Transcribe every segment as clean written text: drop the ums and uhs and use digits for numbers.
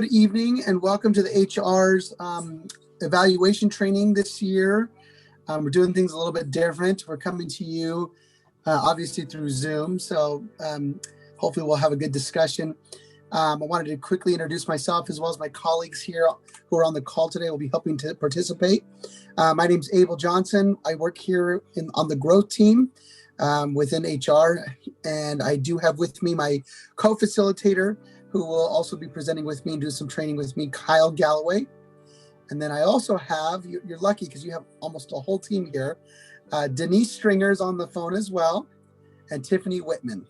good evening and welcome to the HR's evaluation training this year. We're doing things a little bit different. We're coming to you obviously through Zoom, so hopefully we'll have a good discussion. I wanted to quickly introduce myself as well as my colleagues here who are on the call today will be helping to participate. My name is Abel Johnson. I work here on the growth team within HR, and I do have with me my co-facilitator who will also be presenting with me and do some training with me, Kyle Galloway. And then I also have, you're lucky because you have almost a whole team here, Denise Stringer's on the phone as well, and Tiffany Whitman.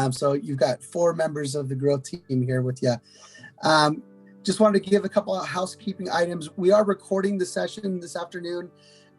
So you've got 4 members of the growth team here with you. Just wanted to give a couple of housekeeping items. We are recording the session this afternoon.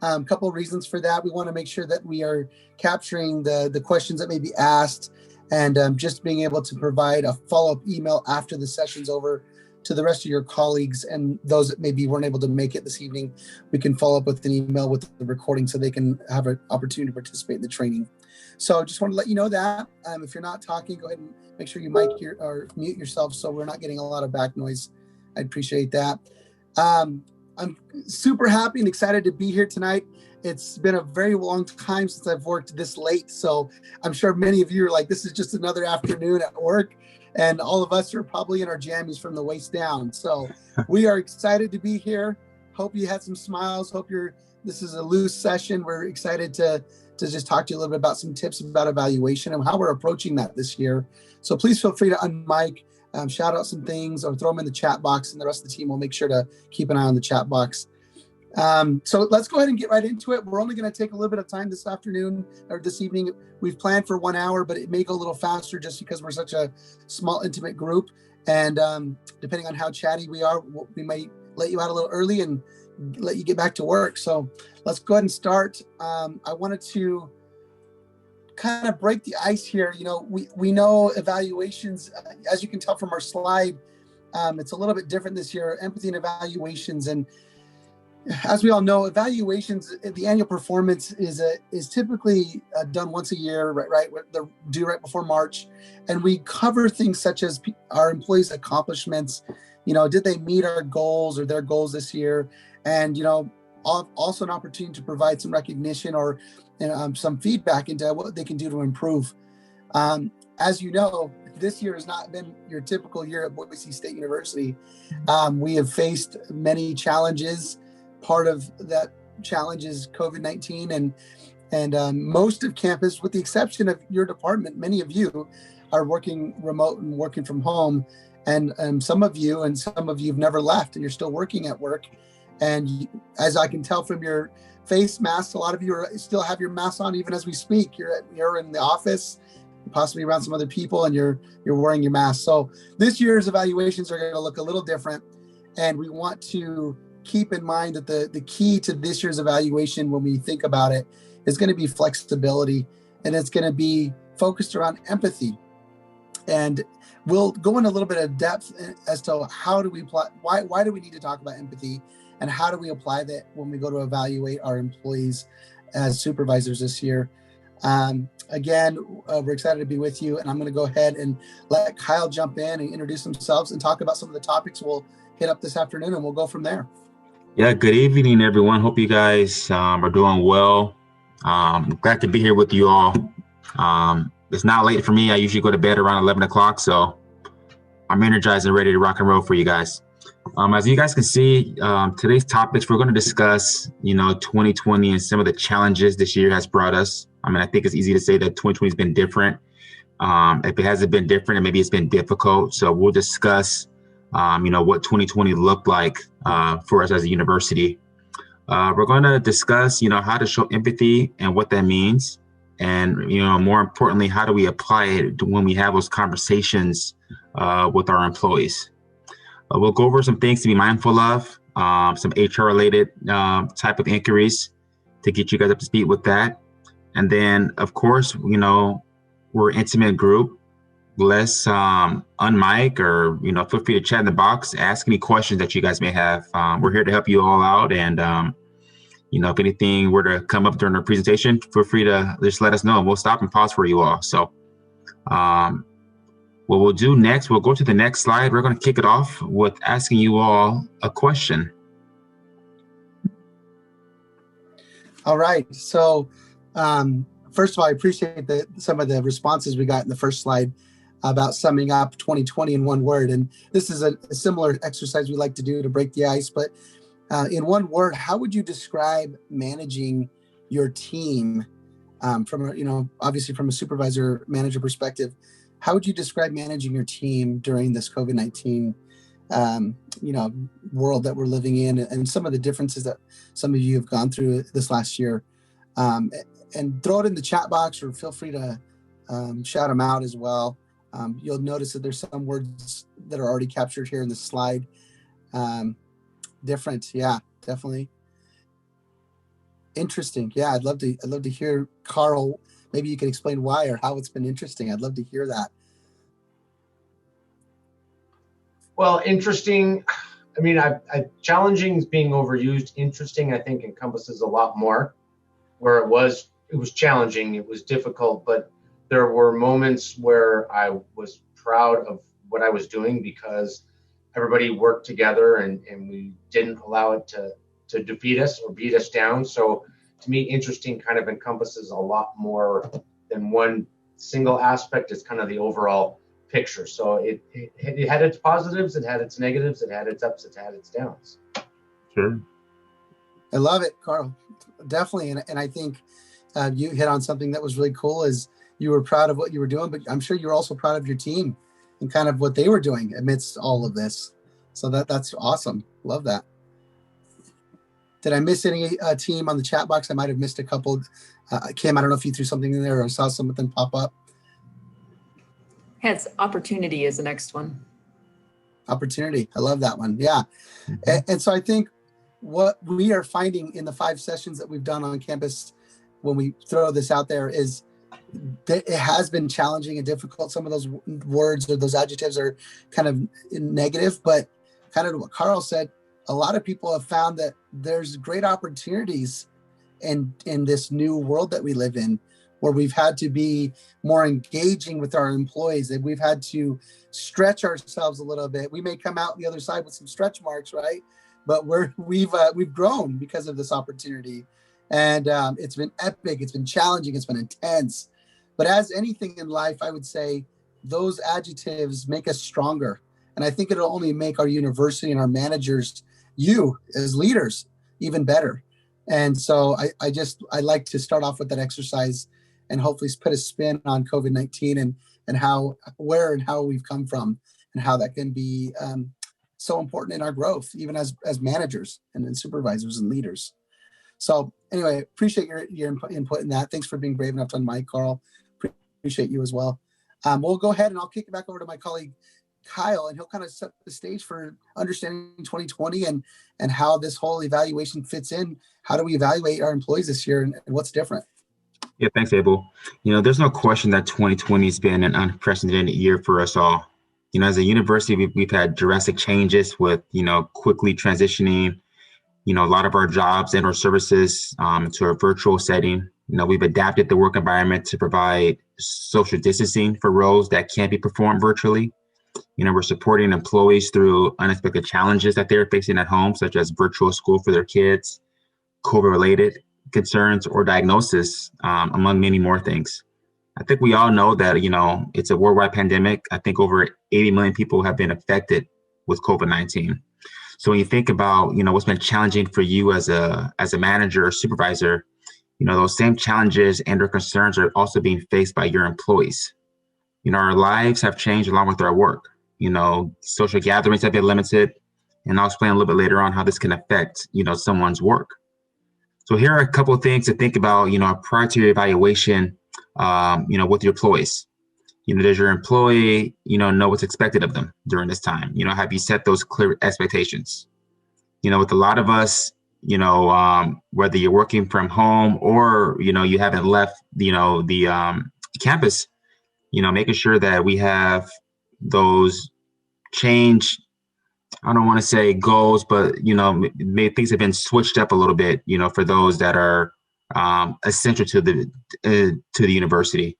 A couple of reasons for that. We want to make sure that we are capturing the questions that may be asked and just being able to provide a follow-up email after the session's over to the rest of your colleagues and those that maybe weren't able to make it this evening. We can follow up with an email with the recording so they can have an opportunity to participate in the training. So just want to let you know that if you're not talking, go ahead and make sure you mic or mute yourself so we're not getting a lot of back noise. I'd appreciate that. I'm super happy and excited to be here tonight. It's been a very long time since I've worked this late. So I'm sure many of you are like, this is just another afternoon at work. And all of us are probably in our jammies from the waist down. So we are excited to be here. Hope you had some smiles. This is a loose session. We're excited to just talk to you a little bit about some tips about evaluation and how we're approaching that this year. So please feel free to unmic, shout out some things or throw them in the chat box, and the rest of the team will make sure to keep an eye on the chat box. So let's go ahead and get right into it. We're only going to take a little bit of time this afternoon or this evening. We've planned for 1 hour, but it may go a little faster just because we're such a small, intimate group. And depending on how chatty we are, we might let you out a little early and let you get back to work. So let's go ahead and start. I wanted to kind of break the ice here. You know, we know evaluations, as you can tell from our slide, it's a little bit different this year, empathy and evaluations. And as we all know, evaluations, the annual performance is typically done once a year, right? They're due right before March. And we cover things such as our employees' accomplishments. You know, did they meet our goals or their goals this year? And, you know, also an opportunity to provide some recognition or some feedback into what they can do to improve. As you know, this year has not been your typical year at Boise State University. We have faced many challenges. Part of that challenge is COVID-19 and most of campus, with the exception of your department, many of you are working remote and working from home. And some of you have never left and you're still working at work. And as I can tell from your face masks, a lot of you still have your masks on even as we speak. You're in the office, possibly around some other people, and you're wearing your mask. So this year's evaluations are going to look a little different. And we want to keep in mind that the key to this year's evaluation, when we think about it, is going to be flexibility, and it's going to be focused around empathy. And we'll go into a little bit of depth as to how do we apply, why do we need to talk about empathy, and how do we apply that when we go to evaluate our employees as supervisors this year. Again, we're excited to be with you, and I'm going to go ahead and let Kyle jump in and introduce themselves and talk about some of the topics we'll hit up this afternoon, and we'll go from there. Yeah, good evening, everyone. Hope you guys are doing well. Glad to be here with you all. It's not late for me. I usually go to bed around 11 o'clock, so I'm energized and ready to rock and roll for you guys. As you guys can see, today's topics, we're going to discuss, 2020 and some of the challenges this year has brought us. I mean, I think it's easy to say that 2020 has been different. If it hasn't been different, and maybe it's been difficult. So we'll discuss what 2020 looked like for us as a university. We're going to discuss, how to show empathy and what that means. And, more importantly, how do we apply it when we have those conversations with our employees? We'll go over some things to be mindful of, some HR related type of inquiries to get you guys up to speed with that. And then, of course, we're an intimate group. Let's unmic or, feel free to chat in the box, ask any questions that you guys may have. We're here to help you all out. And, if anything were to come up during our presentation, feel free to just let us know and we'll stop and pause for you all. So What we'll do next, we'll go to the next slide. We're going to kick it off with asking you all a question. All right. So, first of all, I appreciate some of the responses we got in the first slide about summing up 2020 in one word. And this is a similar exercise we like to do to break the ice. But in one word, how would you describe managing your team obviously from a supervisor manager perspective? How would you describe managing your team during this COVID-19 world that we're living in, and some of the differences that some of you have gone through this last year? And throw it in the chat box, or feel free to shout them out as well. You'll notice that there's some words that are already captured here in the slide. Different, yeah, definitely. Interesting, yeah. I'd love to hear, Carl. Maybe you can explain why or how it's been interesting. I'd love to hear that. Well, interesting. I mean, challenging is being overused. Interesting, I think, encompasses a lot more. Where it was challenging, it was difficult, but there were moments where I was proud of what I was doing because everybody worked together and we didn't allow it to defeat us or beat us down. So to me, interesting kind of encompasses a lot more than one single aspect. It's kind of the overall picture. So it had its positives, it had its negatives, it had its ups, it had its downs. Sure. I love it, Carl. Definitely. And I think you hit on something that was really cool, is you were proud of what you were doing, but I'm sure you're also proud of your team and kind of what they were doing amidst all of this. So that's awesome. Love that. Did I miss any team on the chat box? I might have missed a couple. Kim, I don't know if you threw something in there or saw something pop up. Yeah, it's opportunity is the next one. Opportunity. I love that one. Yeah. And so I think what we are finding in the 5 sessions that we've done on campus when we throw this out there is that it has been challenging and difficult. Some of those words or those adjectives are kind of negative, but kind of what Carl said, a lot of people have found that there's great opportunities in this new world that we live in, where we've had to be more engaging with our employees, and we've had to stretch ourselves a little bit. We may come out the other side with some stretch marks, right? But we've grown because of this opportunity, and it's been epic. It's been challenging. It's been intense. But as anything in life, I would say those adjectives make us stronger, and I think it'll only make our university and our managers, you as leaders, even better. And so I like to start off with that exercise and hopefully put a spin on COVID-19 and where and how we've come from, and how that can be so important in our growth, even as managers and then supervisors and leaders. So anyway, appreciate your input in that. Thanks for being brave enough to unmic, Carl. Appreciate you as well. We'll go ahead and I'll kick it back over to my colleague, Kyle, and he'll kind of set the stage for understanding 2020 and how this whole evaluation fits in. How do we evaluate our employees this year, and what's different? Yeah, thanks, Abel. There's no question that 2020 has been an unprecedented year for us all. As a university, we've had drastic changes with, quickly transitioning, a lot of our jobs and our services to a virtual setting. We've adapted the work environment to provide social distancing for roles that can't be performed virtually. We're supporting employees through unexpected challenges that they're facing at home, such as virtual school for their kids, COVID-related concerns or diagnosis, among many more things. I think we all know that, it's a worldwide pandemic. I think over 80 million people have been affected with COVID-19. So when you think about, what's been challenging for you as a manager or supervisor, those same challenges and or concerns are also being faced by your employees. Our lives have changed along with our work. Social gatherings have been limited, and I'll explain a little bit later on how this can affect, someone's work. So here are a couple of things to think about, prior to your evaluation, with your employees. Does your employee, know what's expected of them during this time? Have you set those clear expectations? With a lot of us, whether you're working from home or, you haven't left, the campus, making sure that we have those change, I don't want to say goals, but, maybe things have been switched up a little bit, for those that are essential to the university.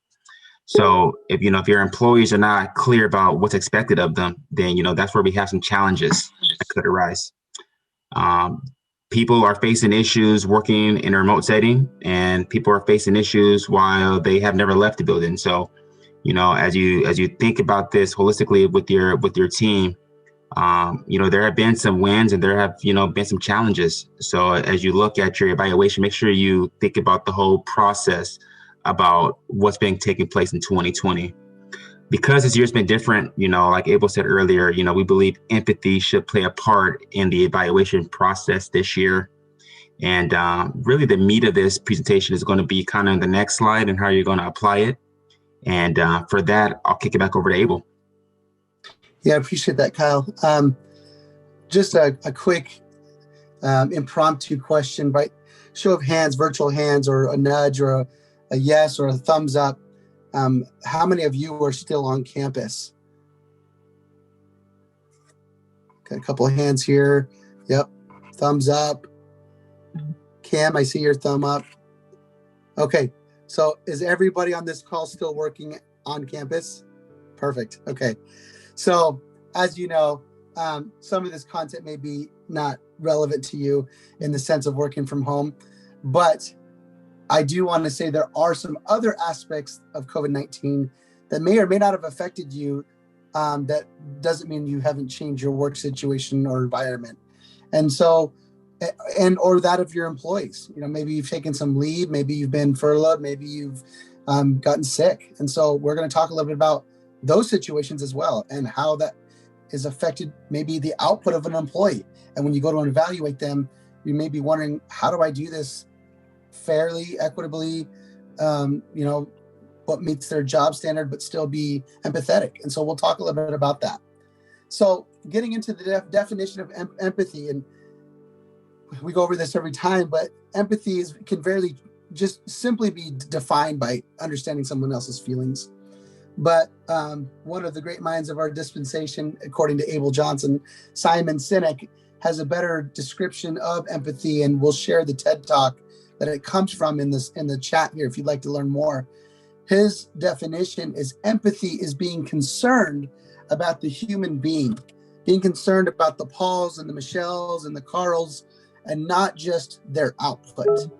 So if your employees are not clear about what's expected of them, then that's where we have some challenges that could arise. Um, People are facing issues working in a remote setting, and people are facing issues while they have never left the building. So, as you think about this holistically with your team, there have been some wins and there have been some challenges. So as you look at your evaluation, make sure you think about the whole process about what's been taking place in 2020. Because this year's been different, like Abel said earlier, we believe empathy should play a part in the evaluation process this year. And really the meat of this presentation is going to be kind of the next slide and how you're going to apply it. And for that, I'll kick it back over to Abel. Yeah, I appreciate that, Kyle. Just a quick impromptu question by show of hands, virtual hands, or a nudge, or a yes, or a thumbs up. How many of you are still on campus? Got a couple of hands here. Yep, thumbs up. Cam, I see your thumb up. Okay, so is everybody on this call still working on campus? Perfect. Okay. So as you know, some of this content may be not relevant to you in the sense of working from home, but I do want to say there are some other aspects of COVID-19 that may or may not have affected you. That doesn't mean you haven't changed your work situation or environment. And so, or that of your employees. Maybe you've taken some leave, maybe you've been furloughed, maybe you've gotten sick. And so we're going to talk a little bit about those situations as well, and how that is affected maybe the output of an employee. And when you go to evaluate them, you may be wondering, how do I do this fairly, equitably, what meets their job standard, but still be empathetic? And so we'll talk a little bit about that. So getting into the definition of empathy, and we go over this every time, but empathy can very just simply be defined by understanding someone else's feelings. But one of the great minds of our dispensation, according to Abel Johnson, Simon Sinek, has a better description of empathy, and we'll share the TED Talk that it comes from in the chat here if you'd like to learn more. His definition is empathy is being concerned about the human being, being concerned about the Pauls and the Michelles and the Carls, and not just their output.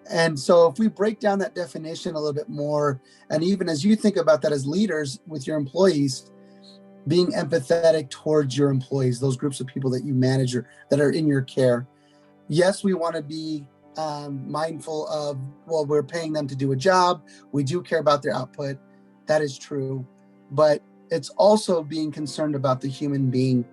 And so if we break down that definition a little bit more, and even as you think about that as leaders with your employees, being empathetic towards your employees, those groups of people that you manage or that are in your care. Yes, we want to be mindful of, well, we're paying them to do a job. We do care about their output. That is true. But it's also being concerned about the human being.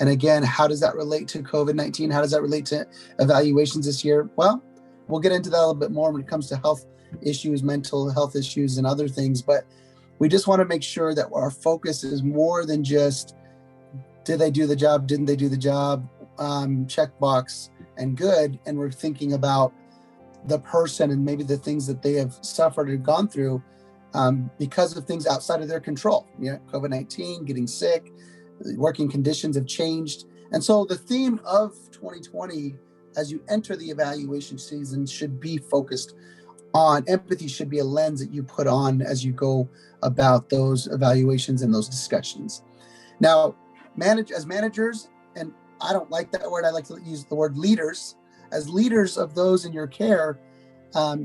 And again, how does that relate to COVID-19? How does that relate to evaluations this year? Well, we'll get into that a little bit more when it comes to health issues, mental health issues, and other things. But we just want to make sure that our focus is more than just, did they do the job? Didn't they do the job? Checkbox and good. And we're thinking about the person and maybe the things that they have suffered or gone through because of things outside of their control. COVID-19, getting sick, working conditions have changed. And so the theme of 2020, as you enter the evaluation season, should be focused on empathy, should be a lens that you put on as you go about those evaluations and those discussions. Now, as managers, and I don't like that word, I like to use the word leaders. As leaders of those in your care,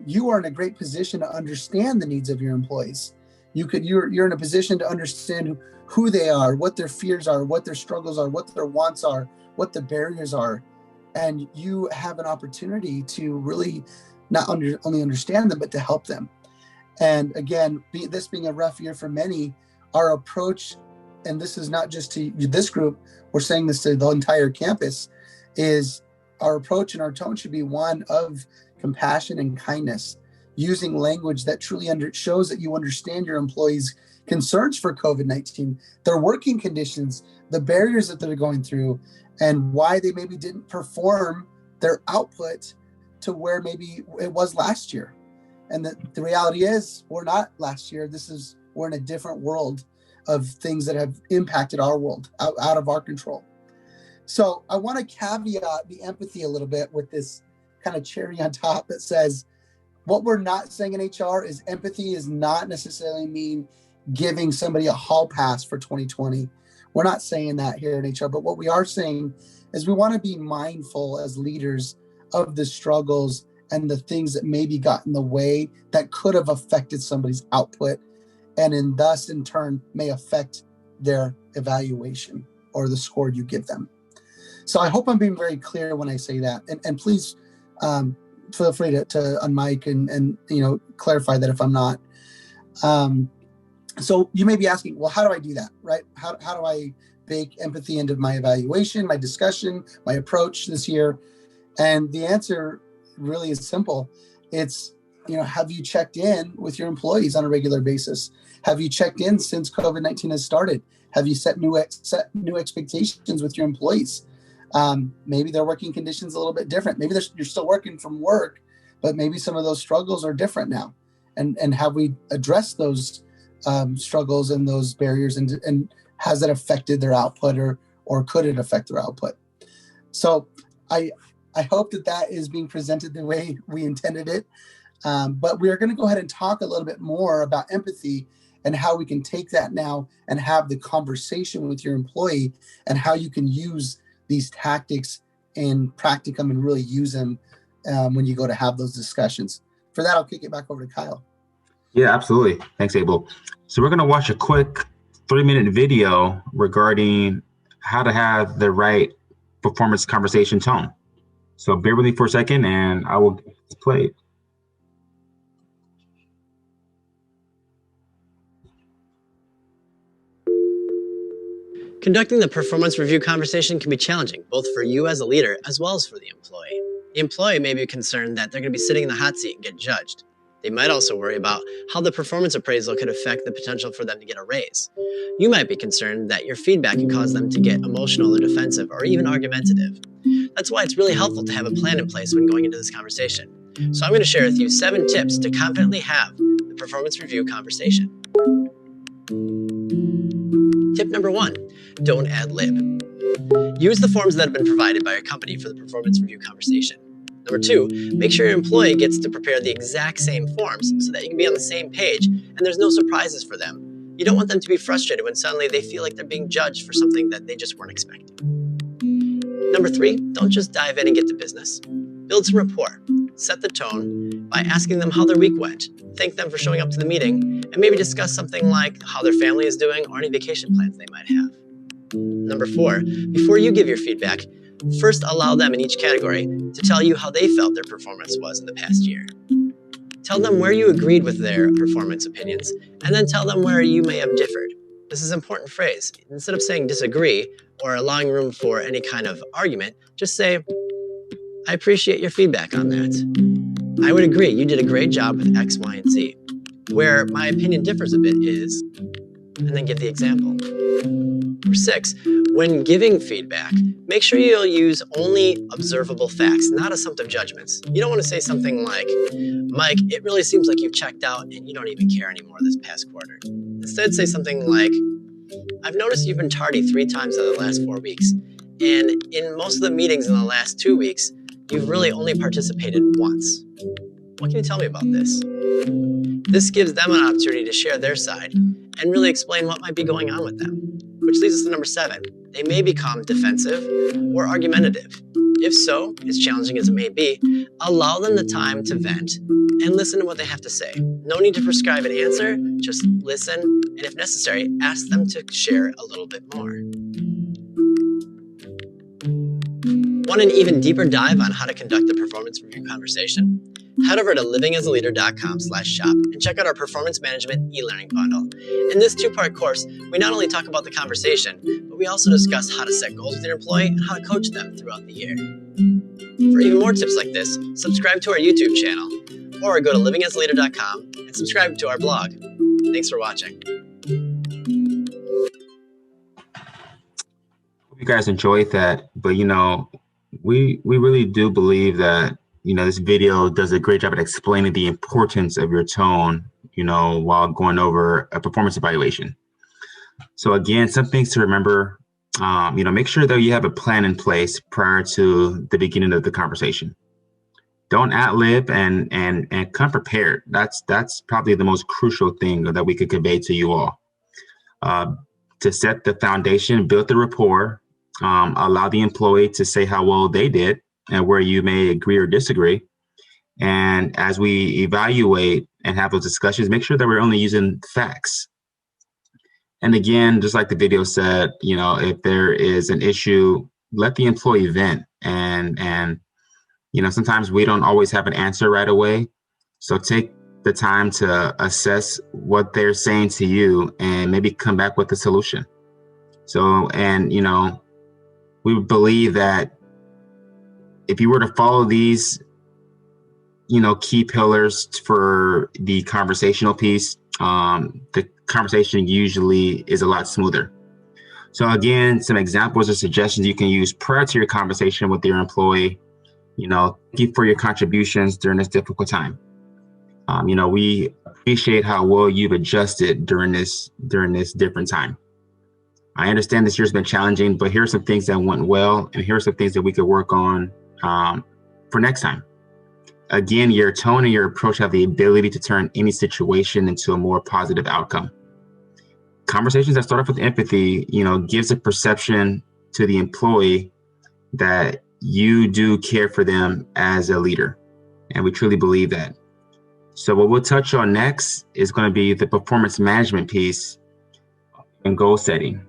you are in a great position to understand the needs of your employees. You're in a position to understand who they are, what their fears are, what their struggles are, what their wants are, what the barriers are. And you have an opportunity to really not only understand them, but to help them. And again, this being a rough year for many, our approach, and this is not just to this group, we're saying this to the entire campus, is our approach and our tone should be one of compassion and kindness, using language that truly shows that you understand your employees' concerns for COVID-19, their working conditions, the barriers that they're going through, and why they maybe didn't perform their output to where maybe it was last year. And the reality is, we're not last year. We're in a different world of things that have impacted our world out of our control. So I want to caveat the empathy a little bit with this kind of cherry on top that says, what we're not saying in HR is empathy is not necessarily mean giving somebody a hall pass for 2020. We're not saying that here in HR, but what we are saying is we want to be mindful as leaders of the struggles and the things that maybe got in the way that could have affected somebody's output, and in turn may affect their evaluation or the score you give them. So I hope I'm being very clear when I say that, and please feel free to unmic and clarify that if I'm not. So you may be asking, well, how do I do that, right? How do I bake empathy into my evaluation, my discussion, my approach this year? And the answer really is simple. It's, have you checked in with your employees on a regular basis? Have you checked in since COVID-19 has started? Have you set new expectations with your employees? Maybe their working conditions a little bit different. Maybe you're still working from work, but maybe some of those struggles are different now. And have we addressed those struggles and those barriers, and has that affected their output, or could it affect their output? So I hope that is being presented the way we intended it. But we're going to go ahead and talk a little bit more about empathy and how we can take that now and have the conversation with your employee, and how you can use these tactics in practicum and really use them when you go to have those discussions. For that, I'll kick it back over to Kyle. Yeah, absolutely. Thanks, Abel. So we're going to watch a quick 3-minute video regarding how to have the right performance conversation tone. So bear with me for a second and I will play it. Conducting the performance review conversation can be challenging, both for you as a leader as well as for the employee. The employee may be concerned that they're going to be sitting in the hot seat and get judged. They might also worry about how the performance appraisal could affect the potential for them to get a raise. You might be concerned that your feedback can cause them to get emotional or defensive or even argumentative. That's why it's really helpful to have a plan in place when going into this conversation. So I'm going to share with you 7 tips to confidently have the performance review conversation. Tip number 1, don't ad lib. Use the forms that have been provided by your company for the performance review conversation. Number 2, make sure your employee gets to prepare the exact same forms so that you can be on the same page and there's no surprises for them. You don't want them to be frustrated when suddenly they feel like they're being judged for something that they just weren't expecting. Number 3, don't just dive in and get to business. Build some rapport. Set the tone by asking them how their week went. Thank them for showing up to the meeting, and maybe discuss something like how their family is doing or any vacation plans they might have. Number 4, before you give your feedback, first allow them in each category to tell you how they felt their performance was in the past year. Tell them where you agreed with their performance opinions, and then tell them where you may have differed. This is an important phrase. Instead of saying disagree or allowing room for any kind of argument, just say, I appreciate your feedback on that. I would agree you did a great job with X, Y, and Z. Where my opinion differs a bit is, and then give the example. Number 6, when giving feedback, make sure you'll use only observable facts, not assumptive judgments. You don't want to say something like, Mike, it really seems like you've checked out and you don't even care anymore this past quarter. Instead, say something like, I've noticed you've been tardy 3 times out of the last 4 weeks. And in most of the meetings in the last 2 weeks, you've really only participated once. What can you tell me about this? This gives them an opportunity to share their side and really explain what might be going on with them. Which leads us to number 7. They may become defensive or argumentative. If so, as challenging as it may be, allow them the time to vent and listen to what they have to say. No need to prescribe an answer, just listen, and if necessary, ask them to share a little bit more. Want an even deeper dive on how to conduct the performance review conversation? Head over to livingasaleader.com/shop and check out our performance management e-learning bundle. In this 2-part course, we not only talk about the conversation, but we also discuss how to set goals with your employee and how to coach them throughout the year. For even more tips like this, subscribe to our YouTube channel or go to livingasaleader.com and subscribe to our blog. Thanks for watching. Hope you guys enjoyed that, but we really do believe that this video does a great job at explaining the importance of your tone, while going over a performance evaluation. So again, some things to remember, make sure that you have a plan in place prior to the beginning of the conversation. don't ad lib and come prepared. That's probably the most crucial thing that we could convey to you all. To set the foundation, build the rapport, allow the employee to say how well they did and where you may agree or disagree. And as we evaluate and have those discussions, make sure that we're only using facts. And again, just like the video said, if there is an issue, let the employee vent. And sometimes we don't always have an answer right away. So take the time to assess what they're saying to you and maybe come back with a solution. So, we believe that if you were to follow these, key pillars for the conversational piece, the conversation usually is a lot smoother. So again, some examples or suggestions you can use prior to your conversation with your employee. Thank you for your contributions during this difficult time. We appreciate how well you've adjusted during this different time. I understand this year's been challenging, but here are some things that went well, and here are some things that we could work on for next time. Again, your tone and your approach have the ability to turn any situation into a more positive outcome. Conversations that start off with empathy, gives a perception to the employee that you do care for them as a leader. And we truly believe that. So what we'll touch on next is going to be the performance management piece and goal setting.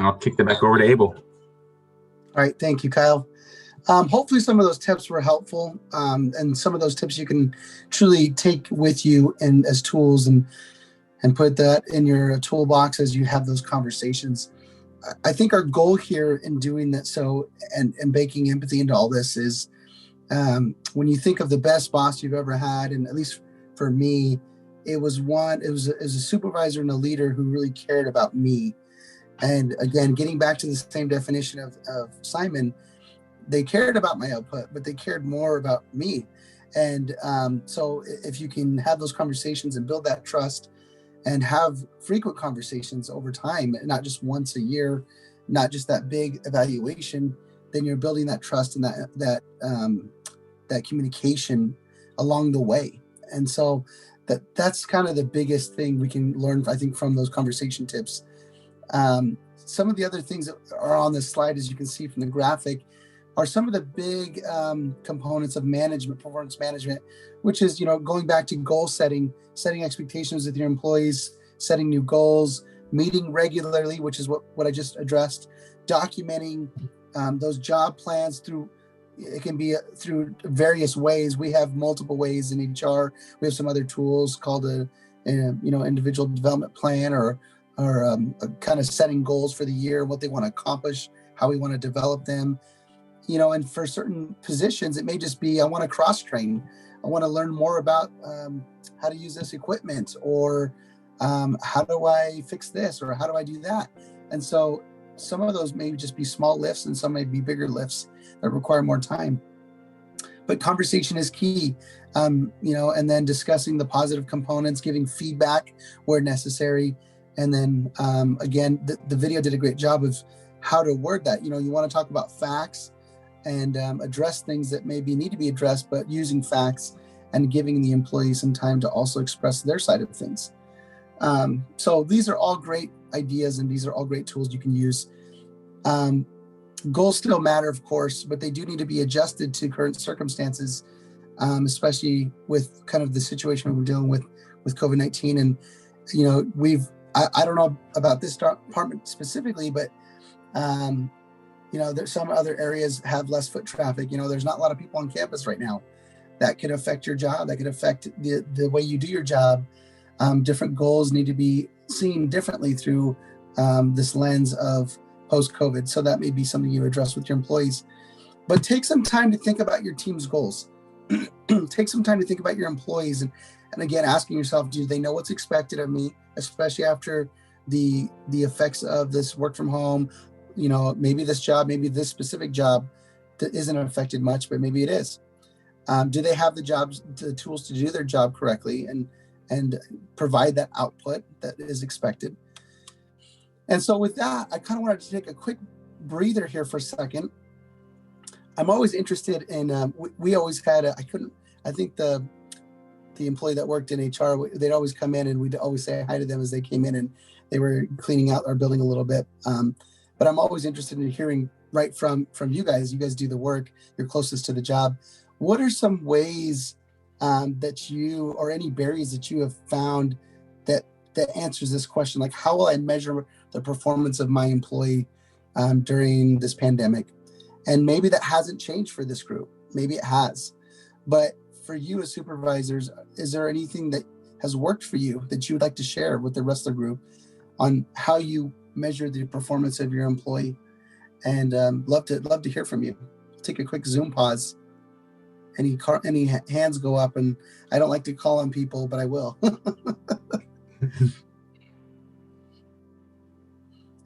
I'll kick it back over to Abel. All right, thank you, Kyle. Hopefully some of those tips were helpful, and some of those tips you can truly take with you and as tools and put that in your toolbox as you have those conversations. I think our goal here in doing that and baking empathy into all this is when you think of the best boss you've ever had, and at least for me, it was a supervisor and a leader who really cared about me. And again, getting back to the same definition of Simon, they cared about my output, but they cared more about me. And so if you can have those conversations and build that trust and have frequent conversations over time, not just once a year, not just that big evaluation, then you're building that trust and that communication along the way. And so that's kind of the biggest thing we can learn, I think, from those conversation tips. Some of the other things that are on this slide, as you can see from the graphic, are some of the big components of performance management, which is, going back to goal setting expectations with your employees, setting new goals, meeting regularly, which is what I just addressed, documenting those job plans it can be through various ways. We have multiple ways in HR. We have some other tools called individual development plan or kind of setting goals for the year, what they want to accomplish, how we want to develop them. And for certain positions, it may just be, I want to cross train. I want to learn more about how to use this equipment, or how do I fix this, or how do I do that? And so some of those may just be small lifts, and some may be bigger lifts that require more time. But conversation is key, and then discussing the positive components, giving feedback where necessary. And then again, the video did a great job of how to word that. You want to talk about facts and address things that maybe need to be addressed, but using facts and giving the employee some time to also express their side of things. So these are all great ideas, and these are all great tools you can use. Goals still matter, of course, but they do need to be adjusted to current circumstances, especially with kind of the situation we're dealing with COVID-19. And, I don't know about this department specifically, but there's some other areas have less foot traffic. There's not a lot of people on campus right now. That could affect your job. That could affect the way you do your job. Different goals need to be seen differently through this lens of post-COVID. So that may be something you address with your employees. But take some time to think about your team's goals. Take some time to think about your employees, and again, asking yourself, do they know what's expected of me, especially after the effects of this work from home? Maybe this job, maybe this specific job that isn't affected much, but maybe it is. Do they have the tools to do their job correctly and provide that output that is expected? And so with that, I kind of wanted to take a quick breather here for a second. I'm always interested in, we always had, I think the employee that worked in HR, they'd always come in and we'd always say hi to them as they came in and they were cleaning out our building a little bit. But I'm always interested in hearing right from you guys. You guys do the work, you're closest to the job. What are some ways that you, or any barriers that you have found that answers this question? Like, how will I measure the performance of my employee during this pandemic? And maybe that hasn't changed for this group. Maybe it has. But for you as supervisors, is there anything that has worked for you that you would like to share with the rest of the group on how you measure the performance of your employee? And love to hear from you. Take a quick Zoom pause. Any hands go up, and I don't like to call on people, but I will.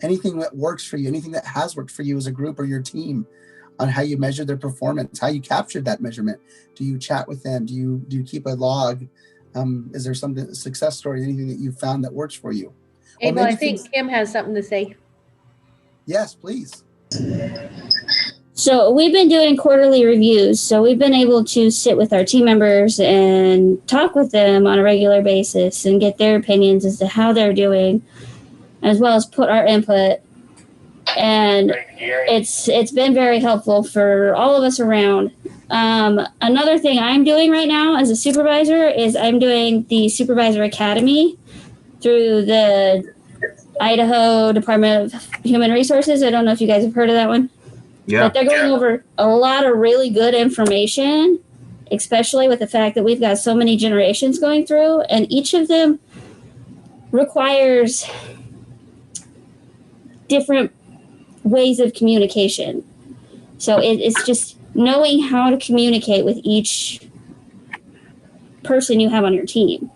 Anything that works for you, anything that has worked for you as a group or your team, on how you measure their performance, how you captured that measurement. Do you chat with them? Do you keep a log? Is there some success story, anything that you found that works for you? Abel, I think Kim has something to say. Yes, please. So we've been doing quarterly reviews. So we've been able to sit with our team members and talk with them on a regular basis and get their opinions as to how they're doing, as well as put our input. And it's been very helpful for all of us around. Another thing I'm doing right now as a supervisor is I'm doing the Supervisor Academy through the Idaho Department of Human Resources. I don't know if you guys have heard of that one. Yeah. But they're going over a lot of really good information, especially with the fact that we've got so many generations going through, and each of them requires different ways of communication. So it's just knowing how to communicate with each person you have on your team.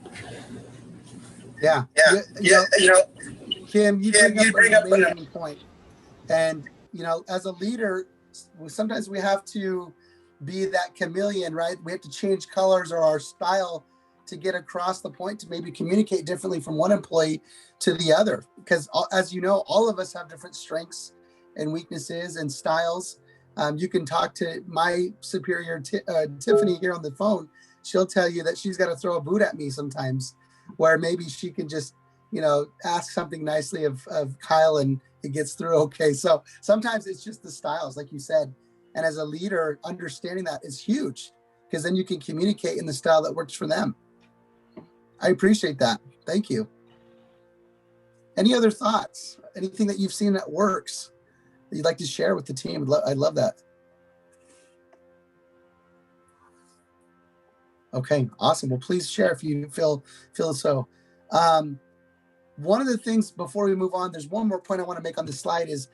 Yeah. Kim, you bring up an amazing point. And, as a leader, sometimes we have to be that chameleon, right? We have to change colors or our style to get across the point, to maybe communicate differently from one employee to the other. Because as you know, all of us have different strengths and weaknesses and styles. You can talk to my superior, Tiffany, here on the phone. She'll tell you that she's got to throw a boot at me sometimes, where maybe she can just, ask something nicely of Kyle and it gets through okay. So sometimes it's just the styles, like you said. And as a leader, understanding that is huge, because then you can communicate in the style that works for them. I appreciate that. Thank you. Any other thoughts? Anything that you've seen that works that you'd like to share with the team? I'd love that. Okay, awesome. Well, please share if you feel so. One of the things before we move on, there's one more point I want to make on this slide is,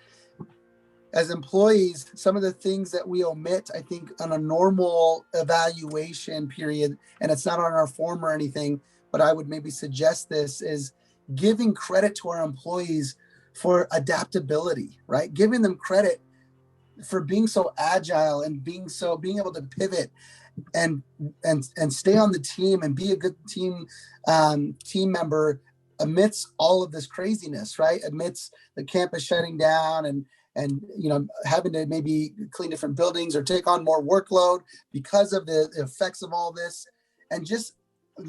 as employees, some of the things that we omit, I think, on a normal evaluation period, and it's not on our form or anything, but I would maybe suggest this, is giving credit to our employees for adaptability, right? Giving them credit for being so agile and being able to pivot and stay on the team and be a good team member amidst all of this craziness, right? Amidst the campus shutting down and having to maybe clean different buildings or take on more workload because of the effects of all this, and just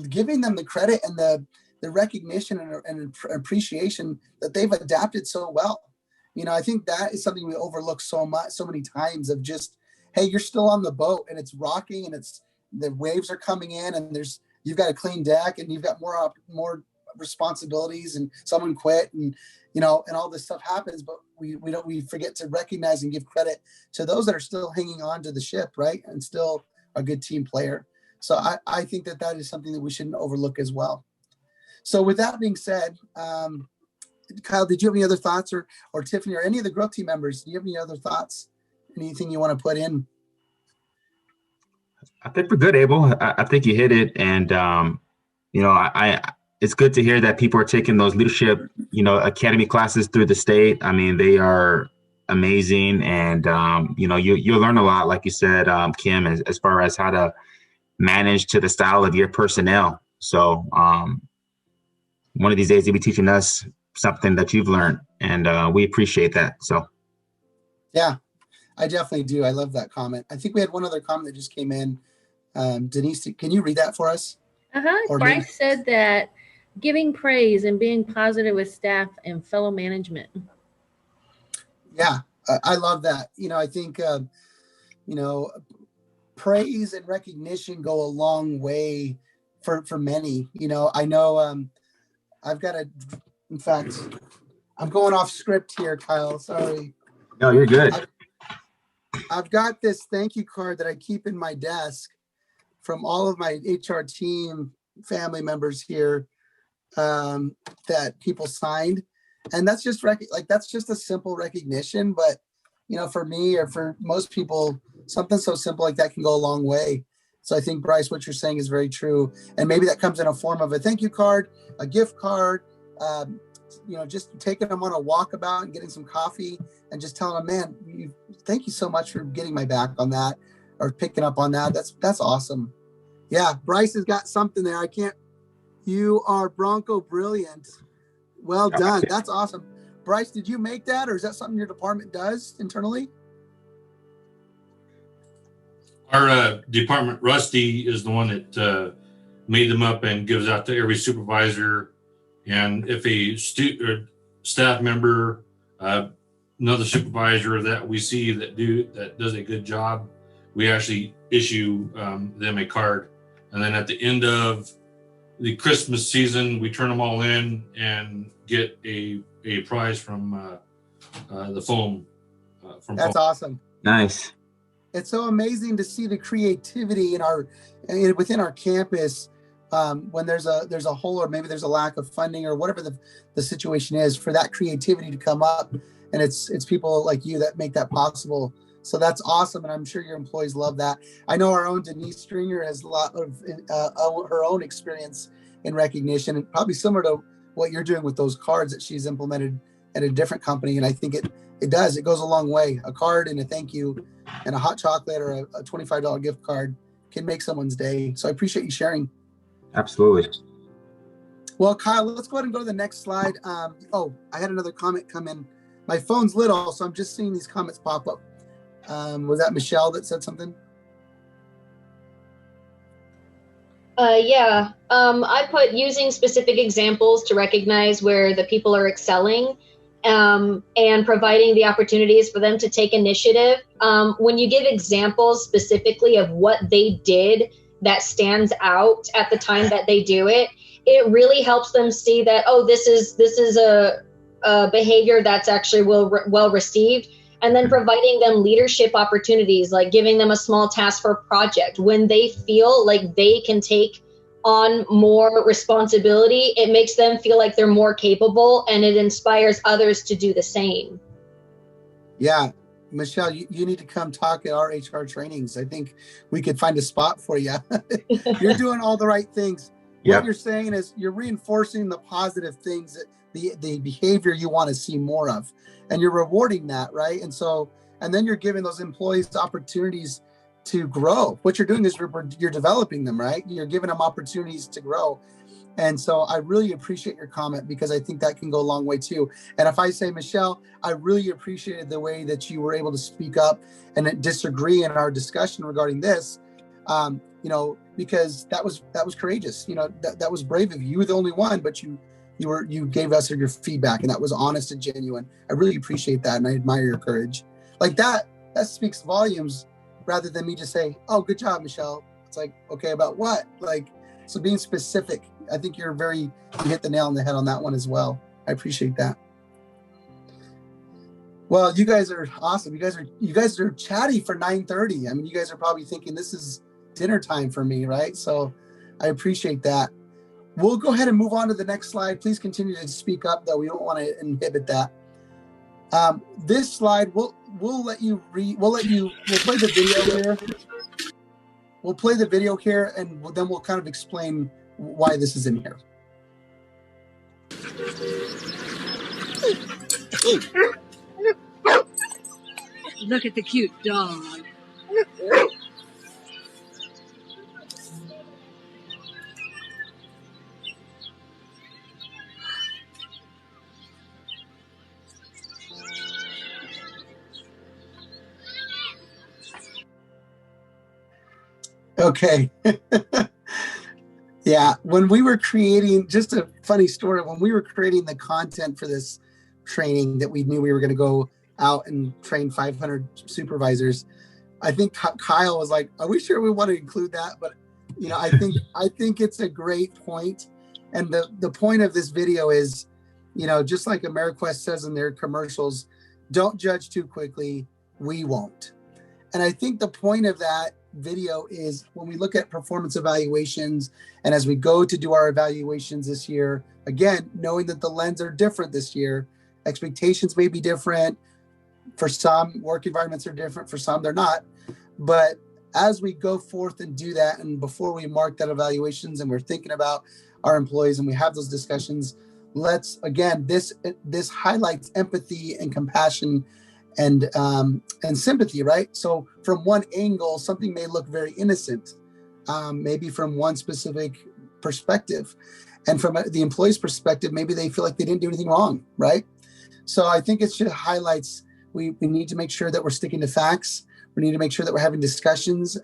giving them the credit and the recognition and appreciation that they've adapted so well. I think that is something we overlook so many times, of just, hey, you're still on the boat and it's rocking and the waves are coming in and you've got a clean deck and you've got more responsibilities and someone quit and all this stuff happens, but we forget to recognize and give credit to those that are still hanging on to the ship, right? And still a good team player. So I think that is something that we shouldn't overlook as well. So with that being said, Kyle, did you have any other thoughts, or Tiffany, or any of the growth team members? Do you have any other thoughts? Anything you want to put in? I think we're good, Abel. I think you hit it. And, it's good to hear that people are taking those leadership, academy classes through the state. I mean, they are amazing. And, you'll learn a lot, like you said, Kim, as far as how to manage to the style of your personnel. So one of these days, you'll be teaching us something that you've learned, and we appreciate that. So. Yeah, I definitely do. I love that comment. I think we had one other comment that just came in. Denise, can you read that for us? Or maybe- Bryce said that giving praise and being positive with staff and fellow management. Yeah, I love that. I think, praise and recognition go a long way for many. I know I've got in fact, I'm going off script here, Kyle. Sorry. No, you're good. I've got this thank you card that I keep in my desk from all of my HR team family members here that people signed. And that's just that's just a simple recognition. But, for me or for most people, something so simple like that can go a long way. So I think, Bryce, what you're saying is very true. And maybe that comes in a form of a thank you card, a gift card, just taking them on a walkabout and getting some coffee and just telling them, man, thank you so much for getting my back on that or picking up on that. That's awesome. Yeah, Bryce has got something there. You are Bronco brilliant. Well done. That's awesome. Bryce, did you make that, or is that something your department does internally? Our department, Rusty, is the one that made them up and gives out to every supervisor. And if a staff member, another supervisor that we see that does a good job, we actually issue them a card. And then at the end of the Christmas season, we turn them all in and get a prize from the foam. That's awesome. Nice. It's so amazing to see the creativity within our campus when there's a hole or maybe there's a lack of funding or whatever the situation is, for that creativity to come up. And it's people like you that make that possible. So that's awesome. And I'm sure your employees love that. I know our own Denise Stringer has a lot of her own experience in recognition, and probably similar to what you're doing with those cards that she's implemented at a different company. And I think it goes a long way. A card and a thank you and a hot chocolate or a $25 gift card can make someone's day. So I appreciate you sharing. Absolutely. Well, Kyle, let's go ahead and go to the next slide. I had another comment come in. My phone's little, so I'm just seeing these comments pop up. Was that Michelle that said something? Yeah. I put using specific examples to recognize where the people are excelling, and providing the opportunities for them to take initiative. When you give examples specifically of what they did that stands out at the time that they do it, it really helps them see that, oh, this is a behavior that's actually well received. And then providing them leadership opportunities, like giving them a small task for a project. When they feel like they can take on more responsibility, it makes them feel like they're more capable, and it inspires others to do the same. Yeah, Michelle, you need to come talk at our HR trainings. I think we could find a spot for you. You're doing all the right things. Yep. What you're saying is you're reinforcing the positive things, that the behavior you want to see more of, and you're rewarding that, right? And then you're giving those employees opportunities to grow. What you're doing is you're developing them, right? You're giving them opportunities to grow. And so I really appreciate your comment, because I think that can go a long way too. And if I say, Michelle, I really appreciated the way that you were able to speak up and disagree in our discussion regarding this, because that was courageous. That was brave of you. You were the only one, but you gave us your feedback, and that was honest and genuine. I really appreciate that, and I admire your courage. Like that speaks volumes, rather than me just say, oh, good job, Michelle. It's like, okay, about what? So being specific, I think you hit the nail on the head on that one as well. I appreciate that. Well, you guys are awesome. You guys are chatty for 9:30. I mean, you guys are probably thinking this is dinner time for me, right? So I appreciate that. We'll go ahead and move on to the next slide. Please continue to speak up, though. We don't want to inhibit that. This slide, we'll let you read. We'll play the video here. We'll play the video here, and then we'll kind of explain why this is in here. Look at the cute dog. Okay. Yeah, when we were creating, just a funny story, when we were creating the content for this training that we knew we were going to go out and train 500 supervisors, I think Kyle was like, "Are we sure we want to include that?" But I think it's a great point. And the point of this video is, just like AmeriQuest says in their commercials, don't judge too quickly. We won't. And I think the point of that video is when we look at performance evaluations and as we go to do our evaluations this year, again, knowing that the lens are different this year, expectations may be different. For some, work environments are different. For some, they're not. But as we go forth and do that, and before we mark that evaluations and we're thinking about our employees and we have those discussions, let's, again, this highlights empathy and compassion and sympathy, right? So from one angle, something may look very innocent, maybe from one specific perspective. And from the employee's perspective, maybe they feel like they didn't do anything wrong, right? So I think it just highlights, we need to make sure that we're sticking to facts. We need to make sure that we're having discussions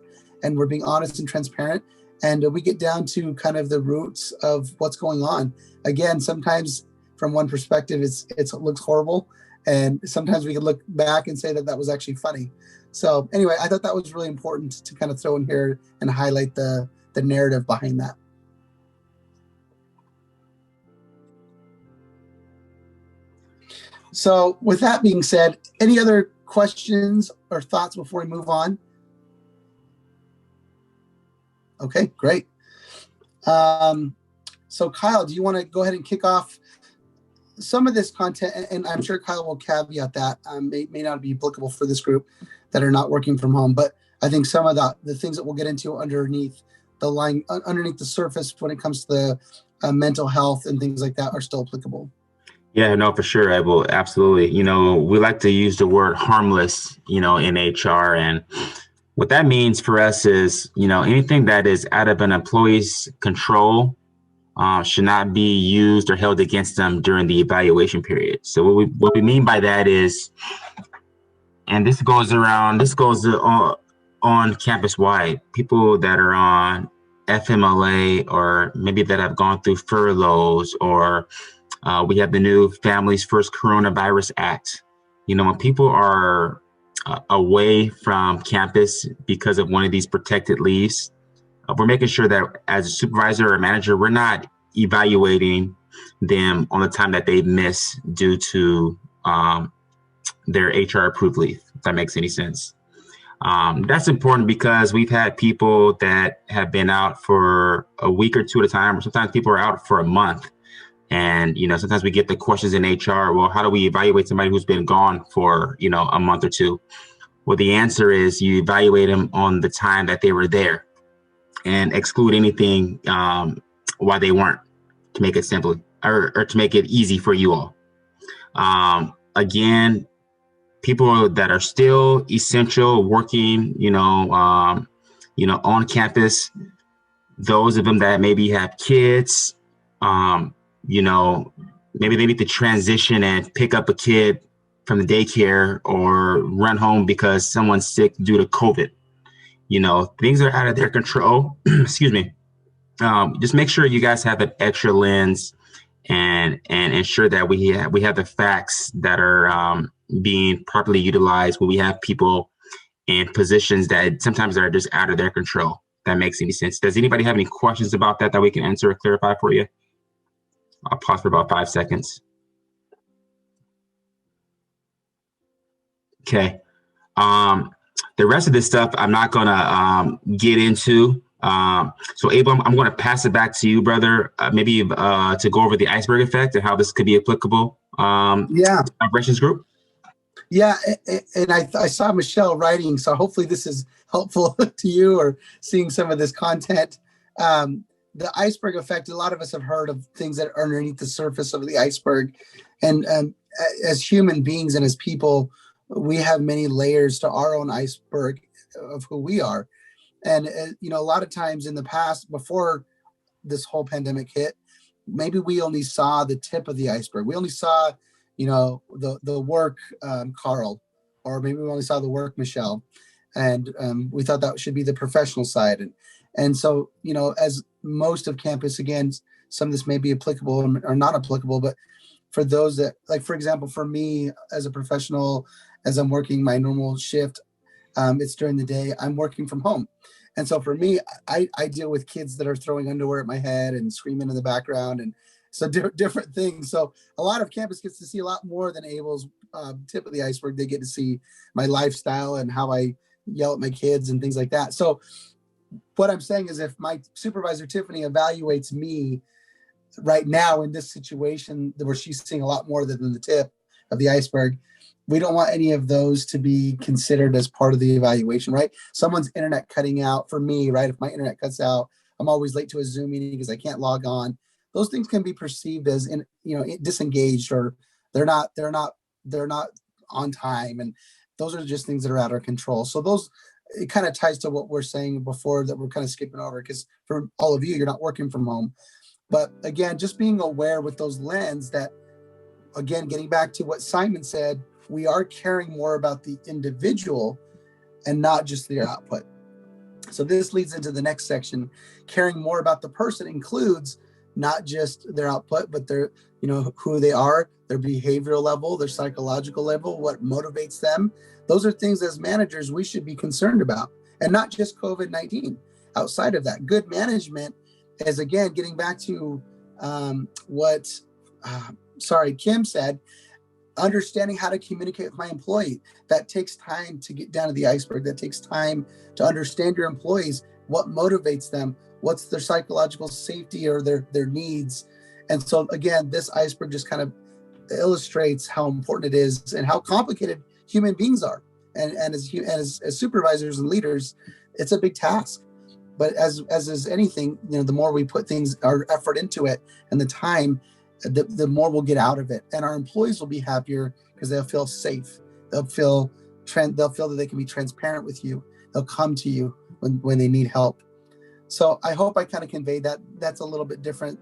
and we're being honest and transparent. And we get down to kind of the roots of what's going on. Again, sometimes from one perspective, it looks horrible. And sometimes we can look back and say that that was actually funny. So anyway, I thought that was really important to kind of throw in here and highlight the narrative behind that. So with that being said, any other questions or thoughts before we move on? Okay, great. So Kyle, do you want to go ahead and kick off some of this content? And I'm sure Kyle will caveat that may not be applicable for this group that are not working from home, but I think some of the things that we'll get into underneath the line, underneath the surface when it comes to the mental health and things like that are still applicable. Yeah, no, for sure. I will. Absolutely. We like to use the word harmless, in HR. And what that means for us is, anything that is out of an employee's control should not be used or held against them during the evaluation period. So what we mean by that is, and this goes on campus wide, people that are on FMLA or maybe that have gone through furloughs, or we have the new Families First Coronavirus Act. When people are away from campus because of one of these protected leaves, we're making sure that as a supervisor or manager, we're not evaluating them on the time that they miss due to their HR approved leave, if that makes any sense. That's important because we've had people that have been out for a week or two at a time, or sometimes people are out for a month. And, sometimes we get the questions in HR, well, how do we evaluate somebody who's been gone for, a month or two? Well, the answer is you evaluate them on the time that they were there and exclude anything while they weren't, to make it simple or to make it easy for you all. Again, people that are still essential, working, on campus, those of them that maybe have kids, maybe they need to transition and pick up a kid from the daycare or run home because someone's sick due to COVID. Things are out of their control. Excuse me. Just make sure you guys have an extra lens and ensure that we have the facts that are being properly utilized when we have people in positions that sometimes are just out of their control. If that makes any sense. Does anybody have any questions about that we can answer or clarify for you? I'll pause for about 5 seconds. Okay. The rest of this stuff I'm not gonna get into. So Abel, I'm going to pass it back to you, brother. Maybe to go over the iceberg effect and how this could be applicable. Yeah. To operations group. Yeah, and I saw Michelle writing, so hopefully this is helpful to you or seeing some of this content. The iceberg effect, a lot of us have heard of things that are underneath the surface of the iceberg. And as human beings and as people, we have many layers to our own iceberg of who we are. And, a lot of times in the past, before this whole pandemic hit, maybe we only saw the tip of the iceberg. We only saw, the work, Carl, or maybe we only saw the work, Michelle. And we thought that should be the professional side. And so, you know, as most of campus, again, some of this may be applicable or not applicable, but for those that, like, for example, for me as a professional, as I'm working my normal shift, it's during the day, I'm working from home. And so for me, I deal with kids that are throwing underwear at my head and screaming in the background, and so different things. So a lot of campus gets to see a lot more than Abel's tip of the iceberg. They get to see my lifestyle and how I yell at my kids and things like that. So what I'm saying is, if my supervisor, Tiffany, evaluates me right now in this situation where she's seeing a lot more than the tip of the iceberg, we don't want any of those to be considered as part of the evaluation, right? Someone's internet cutting out for me, right? If my internet cuts out, I'm always late to a Zoom meeting because I can't log on. Those things can be perceived as, disengaged, or they're not on time. And those are just things that are out of our control. So it kind of ties to what we're saying before that we're kind of skipping over, because for all of you, you're not working from home. But again, just being aware with those lens that, again, getting back to what Simon said, we are caring more about the individual and not just their output. So this leads into the next section. Caring more about the person includes not just their output, but their, who they are, their behavioral level, their psychological level, what motivates them. Those are things as managers we should be concerned about, and not just COVID-19. Outside of that, good management is, again, getting back to what Kim said, understanding how to communicate with my employee. That takes time to get down to the iceberg. That takes time to understand your employees, what motivates them, what's their psychological safety or their needs. And so again, this iceberg just kind of illustrates how important it is and how complicated human beings are. And as supervisors and leaders, it's a big task. But as is anything, the more we put our effort into it and the time, the more we'll get out of it. And our employees will be happier because they'll feel safe. They'll feel that they can be transparent with you. They'll come to you when they need help. So I hope I kind of conveyed that. That's a little bit different,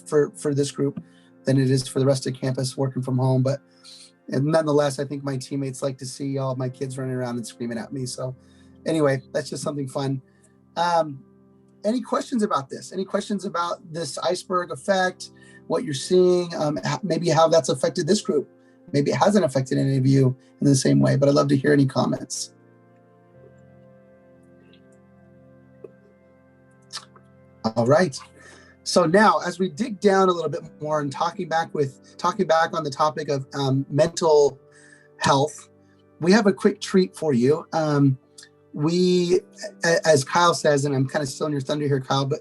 for this group than it is for the rest of campus working from home. But nonetheless, I think my teammates like to see all of my kids running around and screaming at me. So anyway, that's just something fun. Any questions about this? Any questions about this iceberg effect, what you're seeing, maybe how that's affected this group? Maybe it hasn't affected any of you in the same way, but I'd love to hear any comments. All right. So now, as we dig down a little bit more and talking back on the topic of mental health, we have a quick treat for you. We, as Kyle says, and I'm kind of stealing your thunder here, Kyle, but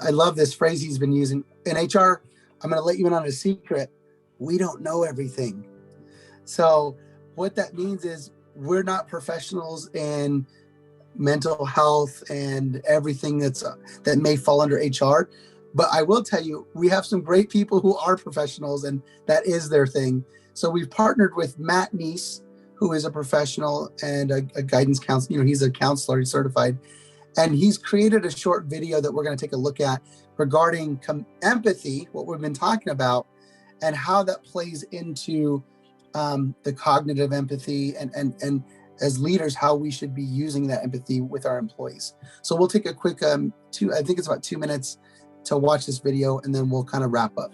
I love this phrase he's been using. In HR, I'm going to let you in on a secret. We don't know everything. So what that means is we're not professionals in mental health and everything that may fall under HR. But I will tell you, we have some great people who are professionals, and that is their thing. So we've partnered with Matt Neese, who is a professional and a guidance counselor. He's a counselor, he's certified. And he's created a short video that we're going to take a look at regarding empathy, what we've been talking about, and how that plays into the cognitive empathy and as leaders, how we should be using that empathy with our employees. So we'll take a quick, I think it's about 2 minutes to watch this video, and then we'll kind of wrap up.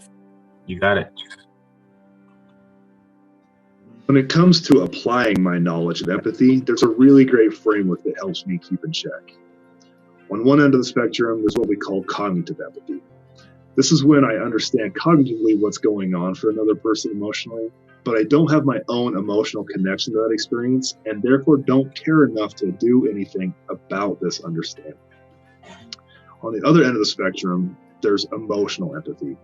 You got it. When it comes to applying my knowledge of empathy, there's a really great framework that helps me keep in check. On one end of the spectrum, there's what we call cognitive empathy. This is when I understand cognitively what's going on for another person emotionally, but I don't have my own emotional connection to that experience, and therefore don't care enough to do anything about this understanding. On the other end of the spectrum, there's emotional empathy.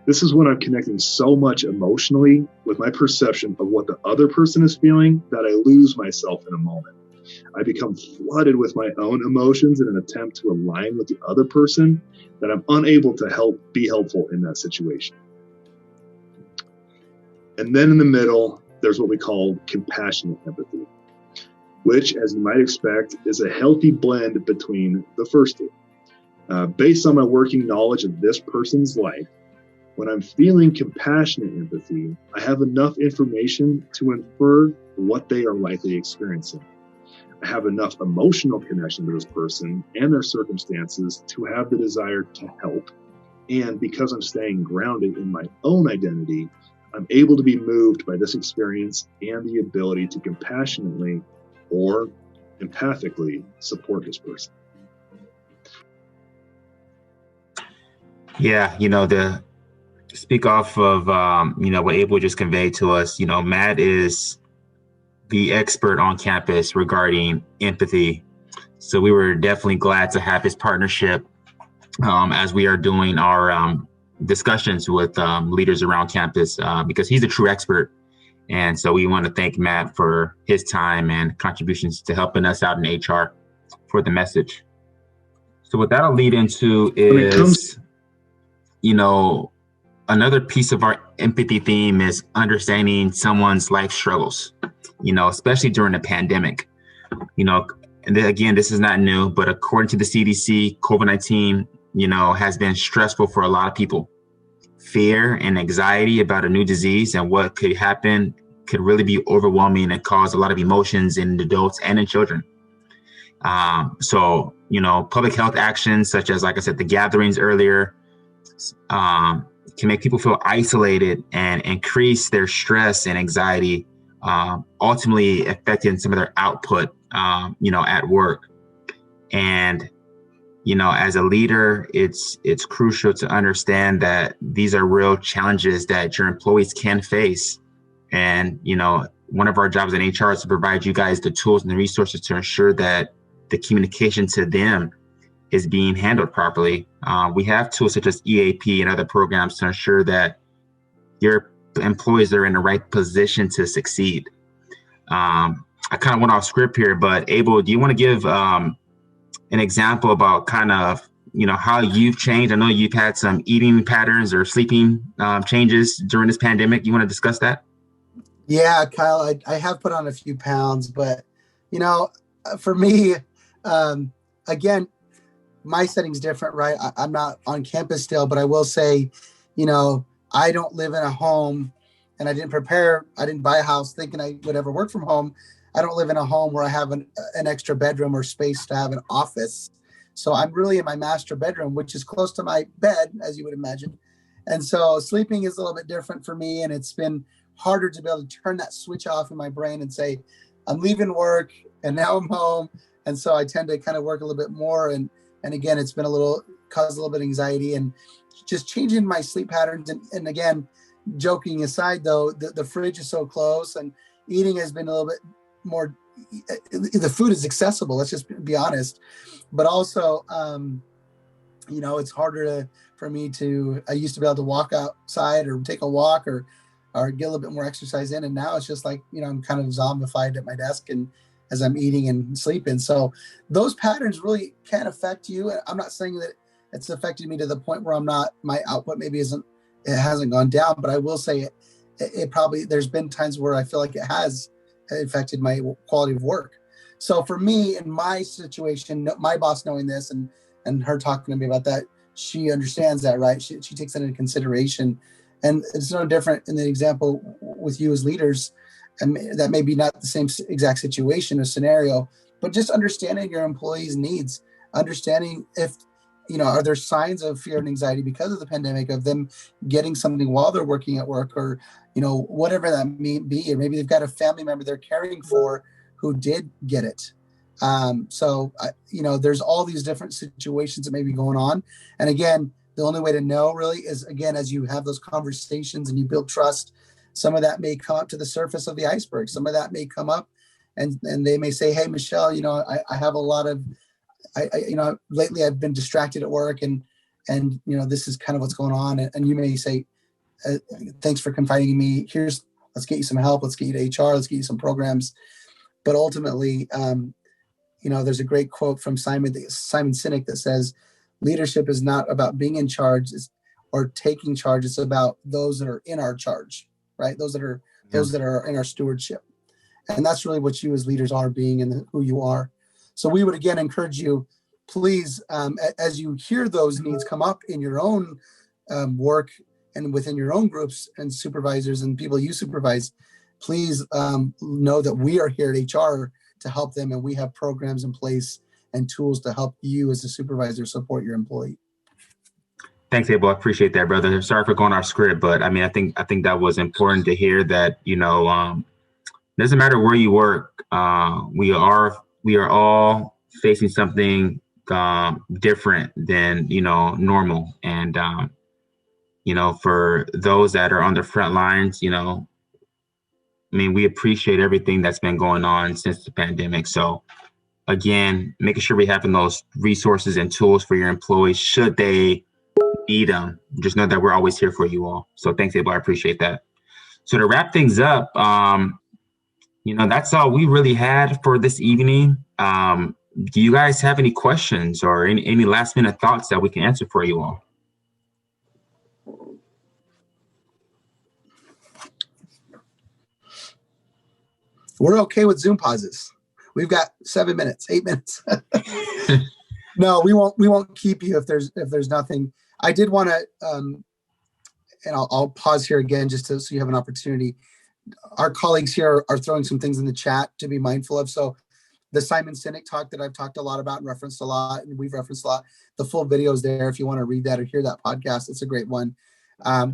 This is when I'm connecting so much emotionally with my perception of what the other person is feeling that I lose myself in a moment. I become flooded with my own emotions in an attempt to align with the other person that I'm unable to be helpful in that situation. And then in the middle, there's what we call compassionate empathy, which, as you might expect, is a healthy blend between the first two. Based on my working knowledge of this person's life, when I'm feeling compassionate empathy, I have enough information to infer what they are likely experiencing. I have enough emotional connection to this person and their circumstances to have the desire to help. And because I'm staying grounded in my own identity, I'm able to be moved by this experience and the ability to compassionately or empathically support this person. Yeah, to speak off of, what Abel just conveyed to us, Matt is the expert on campus regarding empathy. So we were definitely glad to have his partnership as we are doing our discussions with leaders around campus because he's a true expert. And so we want to thank Matt for his time and contributions to helping us out in HR for the message. So what that'll lead into is, another piece of our empathy theme is understanding someone's life struggles, especially during the pandemic. And then again, this is not new, but according to the CDC, COVID-19, has been stressful for a lot of people. Fear and anxiety about a new disease and what could happen could really be overwhelming and cause a lot of emotions in adults and in children. So, public health actions such as, like I said, the gatherings earlier, can make people feel isolated and increase their stress and anxiety, ultimately affecting some of their output, at work. And, as a leader, it's crucial to understand that these are real challenges that your employees can face. And, one of our jobs in HR is to provide you guys the tools and the resources to ensure that the communication to them is being handled properly. We have tools such as EAP and other programs to ensure that your employees are in the right position to succeed. I kind of went off script here, but Abel, do you want to give an example about kind of, how you've changed? I know you've had some eating patterns or sleeping changes during this pandemic. You want to discuss that? Yeah, Kyle, I have put on a few pounds, but, for me, again, my setting's different, right? I'm not on campus still, but I will say, I don't live in a home and I didn't buy a house thinking I would ever work from home. I don't live in a home where I have an extra bedroom or space to have an office. So I'm really in my master bedroom, which is close to my bed, as you would imagine. And so sleeping is a little bit different for me. And it's been harder to be able to turn that switch off in my brain and say, I'm leaving work and now I'm home. And so I tend to kind of work a little bit more. And again, it's been caused a little bit of anxiety and just changing my sleep patterns. And again, joking aside though, the fridge is so close and eating has been a little bit more, the food is accessible, let's just be honest. But also, it's harder for me I used to be able to walk outside or take a walk or get a little bit more exercise in. And now it's just like, I'm kind of zombified at my desk and as I'm eating and sleeping. So those patterns really can affect you. I'm not saying that it's affected me to the point where my output maybe hasn't gone down, but I will say it probably, there's been times where I feel like it has affected my quality of work. So for me, in my situation, my boss knowing this and her talking to me about that, she understands that, right? She takes that into consideration. And it's no different in the example with you as leaders. And that may be not the same exact situation or scenario, but just understanding your employees' needs, understanding if, are there signs of fear and anxiety because of the pandemic, of them getting something while they're working at work or, whatever that may be, or maybe they've got a family member they're caring for who did get it. So, there's all these different situations that may be going on. And again, the only way to know really is, again, as you have those conversations and you build trust, some of that may come up to the surface of the iceberg. Some of that may come up and they may say, hey, Michelle, I have a lot of, lately I've been distracted at work and this is kind of what's going on. And you may say, thanks for confiding in me. Let's get you some help. Let's get you to HR. Let's get you some programs. But ultimately, there's a great quote from Simon Sinek that says, leadership is not about being in charge or taking charge. It's about those that are in our charge, right? Those that are in our stewardship. And that's really what you as leaders are being and who you are. So we would again encourage you, please, as you hear those needs come up in your own work and within your own groups and supervisors and people you supervise, please know that we are here at HR to help them. And we have programs in place and tools to help you as a supervisor support your employee. Thanks, Abel. I appreciate that, brother. Sorry for going off script, but I mean, I think that was important to hear that, doesn't matter where you work. We are all facing something different than, normal. And, for those that are on the front lines, we appreciate everything that's been going on since the pandemic. So again, making sure we're having those resources and tools for your employees should they need them. Just know that we're always here for you all. So thanks, Abel. I appreciate that. So to wrap things up, that's all we really had for this evening. Do you guys have any questions or any last minute thoughts that we can answer for you all? We're okay with Zoom pauses. We've got 7 minutes, 8 minutes. No, we won't keep you if there's nothing. I did want to, and I'll pause here again just so you have an opportunity. Our colleagues here are throwing some things in the chat to be mindful of. So the Simon Sinek talk that I've talked a lot about and referenced a lot, and we've referenced a lot, the full video is there if you want to read that or hear that podcast. It's a great one.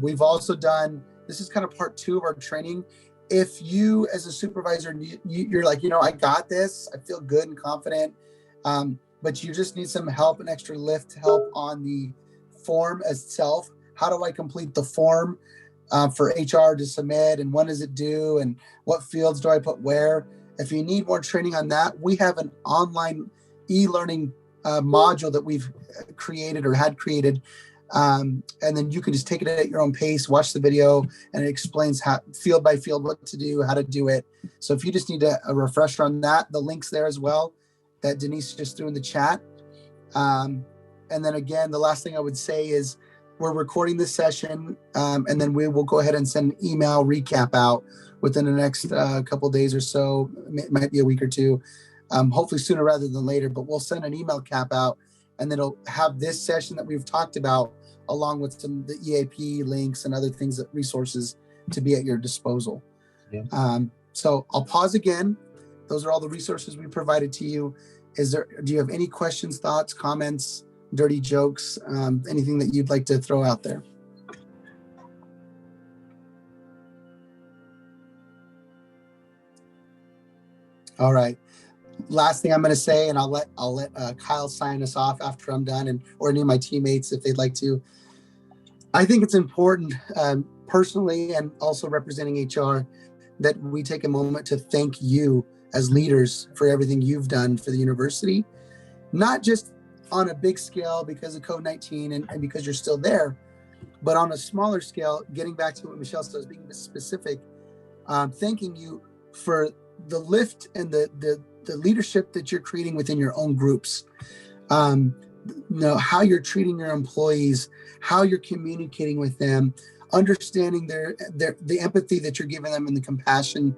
We've also done, this is kind of part 2 of our training. If you as a supervisor, you're like, I got this, I feel good and confident, but you just need some help, an extra lift help on the form itself. How do I complete the form for HR to submit, and when does it due, and what fields do I put where? If you need more training on that, we have an online e-learning module that we've created or had created. And then you can just take it at your own pace, watch the video, and it explains how field by field what to do, how to do it. So if you just need a refresher on that, the link's there as well that Denise just threw in the chat. And then again, the last thing I would say is we're recording this session, and then we will go ahead and send an email recap out within the next couple of days or so. It might be a week or two, hopefully sooner rather than later, but we'll send an email cap out, and then it'll have this session that we've talked about along with the EAP links and other things, that resources to be at your disposal. Yeah. So I'll pause again. Those are all the resources we provided to you. Do you have any questions, thoughts, comments, dirty jokes, anything that you'd like to throw out there? All right. Last thing I'm going to say, and I'll let Kyle sign us off after I'm done, or any of my teammates if they'd like to. I think it's important, personally, and also representing HR, that we take a moment to thank you as leaders for everything you've done for the university, not just on a big scale because of COVID-19 and because you're still there, but on a smaller scale, getting back to what Michelle says, being specific, thanking you for the lift and the leadership that you're creating within your own groups. How you're treating your employees, how you're communicating with them, understanding the empathy that you're giving them and the compassion.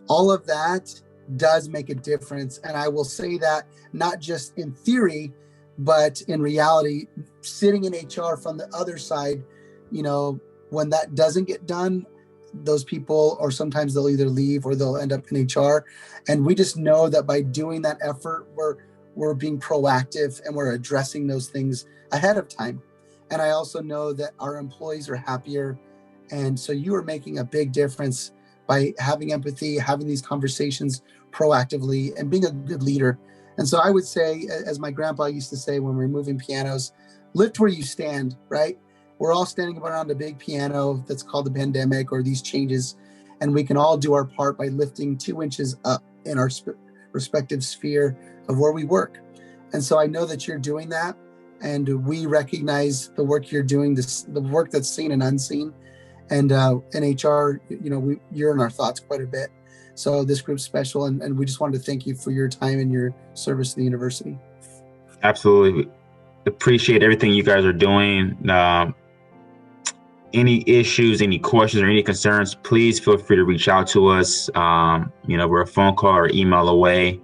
All of that does make a difference. And I will say that not just in theory, but in reality, sitting in HR from the other side, when that doesn't get done, those people, or sometimes they'll either leave or they'll end up in HR. And we just know that by doing that effort, we're being proactive and we're addressing those things ahead of time. And I also know that our employees are happier. And so you are making a big difference by having empathy, having these conversations proactively, and being a good leader. And so I would say, as my grandpa used to say when we were moving pianos, lift where you stand, right? We're all standing around a big piano that's called the pandemic or these changes, and we can all do our part by lifting 2 inches up in our respective sphere of where we work. And so I know that you're doing that, and we recognize the work you're doing, the work that's seen and unseen. And in HR, you're in our thoughts quite a bit. So this group's special, and we just wanted to thank you for your time and your service to the university. Absolutely. Appreciate everything you guys are doing. Any issues, any questions, or any concerns, please feel free to reach out to us. We're a phone call or email away.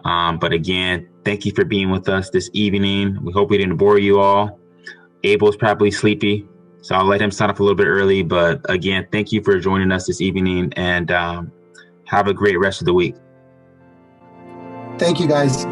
But again, thank you for being with us this evening. We hope we didn't bore you all. Abel's probably sleepy, so I'll let him sign up a little bit early. But again, thank you for joining us this evening, and have a great rest of the week. Thank you, guys.